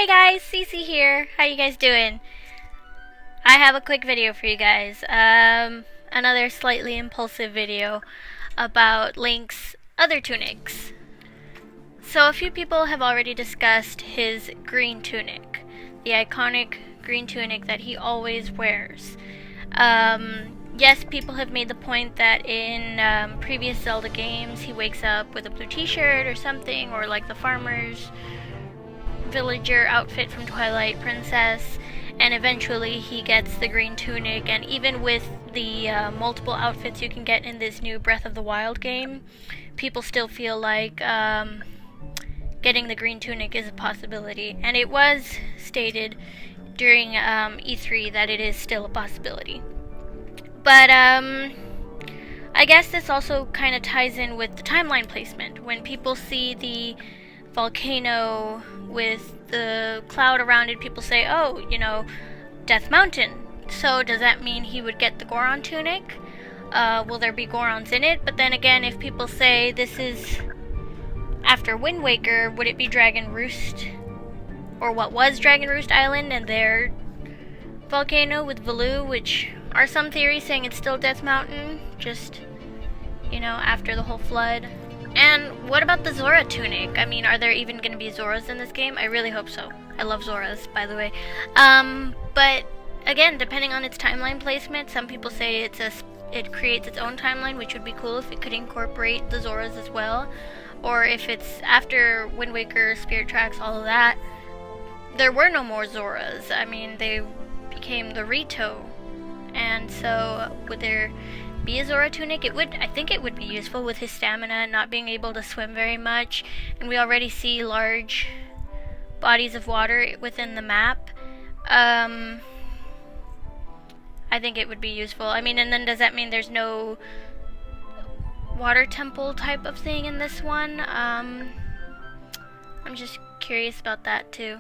Hey guys, Cece here. How you guys doing? I have a quick video for you guys. Another slightly impulsive video about Link's other tunics. So a few people have already discussed his green tunic, the iconic green tunic that he always wears. Yes, people have made the point that in previous Zelda games he wakes up with a blue t-shirt or something, or like the farmer's villager outfit from Twilight Princess, and eventually he gets the green tunic. And even with the multiple outfits you can get in this new Breath of the Wild game, people still feel like getting the green tunic is a possibility, and it was stated during E3 that it is still a possibility. But I guess this also kind of ties in with the timeline placement. When people see the volcano with the cloud around it, people say, oh, you know, Death Mountain. So does that mean he would get the Goron tunic? Will there be Gorons in it? But then again, if people say this is after Wind Waker, would it be Dragon Roost? Or what was Dragon Roost Island and their volcano with Valoo, which are some theories saying it's still Death Mountain, just, you know, after the whole flood. And what about the Zora tunic? I mean, are there even going to be Zoras in this game? I really hope so. I love Zoras, by the way. But again, depending on its timeline placement, some people say it creates its own timeline, which would be cool if it could incorporate the Zoras as well. Or if it's after Wind Waker, Spirit Tracks, all of that, there were no more Zoras. I mean, they became the Rito. And so, would there be a Zora tunic? I think it would be useful with his stamina, not being able to swim very much, and we already see large bodies of water within the map. I think it would be useful. I mean, and then does that mean there's no water temple type of thing in this one? I'm just curious about that too.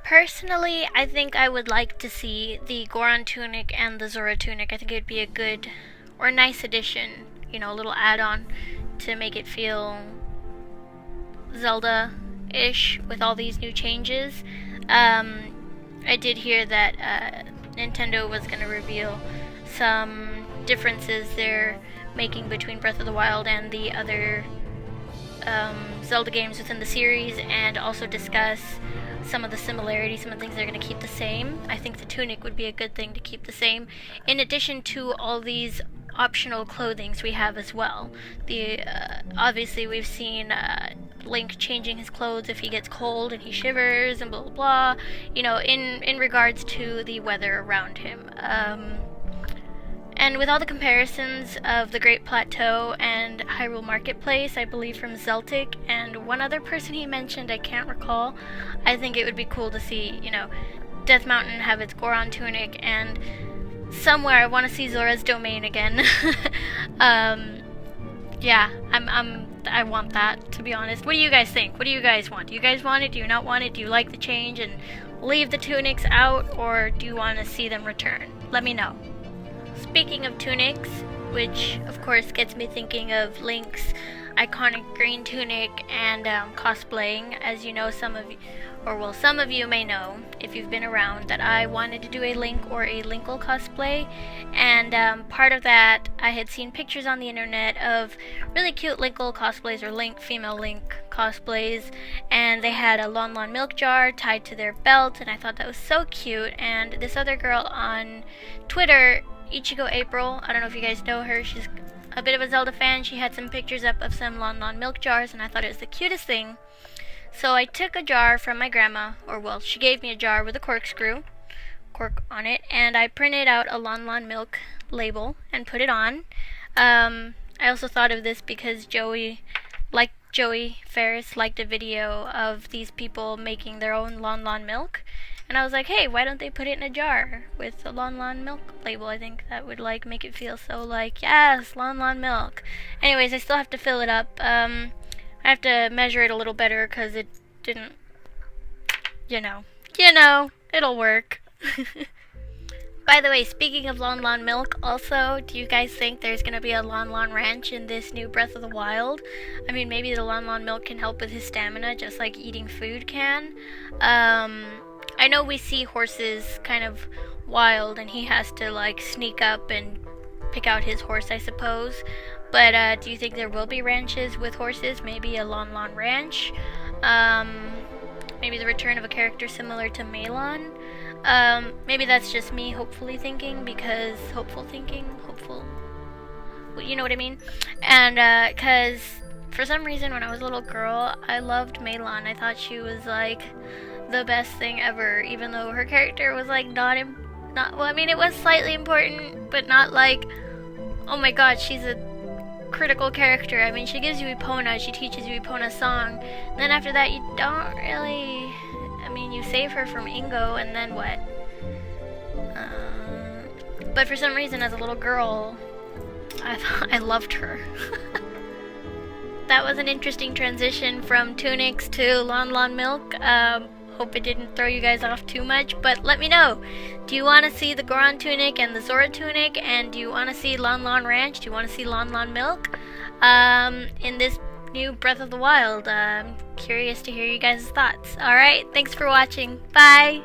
Personally, I think I would like to see the Goron tunic and the Zora tunic. I think it would be a good or nice addition, you know, a little add-on to make it feel Zelda-ish with all these new changes. I did hear that Nintendo was going to reveal some differences they're making between Breath of the Wild and the other Zelda games within the series, and also discuss some of the similarities, some of the things they're going to keep the same. I think the tunic would be a good thing to keep the same, in addition to all these optional clothings we have as well. Obviously we've seen Link changing his clothes if he gets cold and he shivers and blah blah blah, you know, in regards to the weather around him. And with all the comparisons of the Great Plateau and Hyrule Marketplace, I believe from Zeltic and one other person he mentioned, I can't recall, I think it would be cool to see, you know, Death Mountain have its Goron tunic, and somewhere I want to see Zora's domain again. Yeah, I want that, to be honest. What do you guys think? What do you guys want? Do you guys want it? Do you not want it? Do you like the change and leave the tunics out, or do you want to see them return? Let me know. Speaking of tunics, which of course gets me thinking of Link's iconic green tunic and cosplaying. As you know, some of you may know, if you've been around, that I wanted to do a Link or a Linkle cosplay, and part of that, I had seen pictures on the internet of really cute Linkle cosplays, or female Link cosplays, and they had a Lon Lon milk jar tied to their belt, and I thought that was so cute. And this other girl on Twitter, Ichigo April, I don't know if you guys know her, she's a bit of a Zelda fan. She had some pictures up of some Lon Lon milk jars, and I thought it was the cutest thing. So I took a jar from my grandma, or well, she gave me a jar with a cork on it, and I printed out a Lon Lon milk label and put it on. I also thought of this because Joey Ferris liked a video of these people making their own Lon Lon milk. And I was like, hey, why don't they put it in a jar with a Lon Lon milk label? I think that would like make it feel so like, yes, Lon Lon milk. Anyways, I still have to fill it up. I have to measure it a little better because it didn't, you know, it'll work. By the way, speaking of Lon Lon Milk, also, do you guys think there's gonna be a Lon Lon Ranch in this new Breath of the Wild? I mean, maybe the Lon Lon Milk can help with his stamina, just like eating food can. I know we see horses kind of wild, and he has to like sneak up and pick out his horse, I suppose. But do you think there will be ranches with horses? Maybe a Lon Lon Ranch? Maybe the return of a character similar to Melon? Maybe that's just me hopeful, well, you know what I mean? And, cause for some reason when I was a little girl, I loved Melon. I thought she was like the best thing ever, even though her character was like well, I mean, it was slightly important, but not like, oh my god, she's a critical character. I mean, she gives you Epona, she teaches you Epona's song, and then after that you don't really, I mean, you save her from Ingo, and then what? But for some reason, as a little girl, I loved her. That was an interesting transition from Tunics to Lon Lon Milk. Hope it didn't throw you guys off too much, but let me know. Do you want to see the Goron Tunic and the Zora Tunic, and do you want to see Lon Lon Ranch? Do you want to see Lon Lon Milk? In this new Breath of the Wild. I'm curious to hear you guys' thoughts. Alright, thanks for watching. Bye!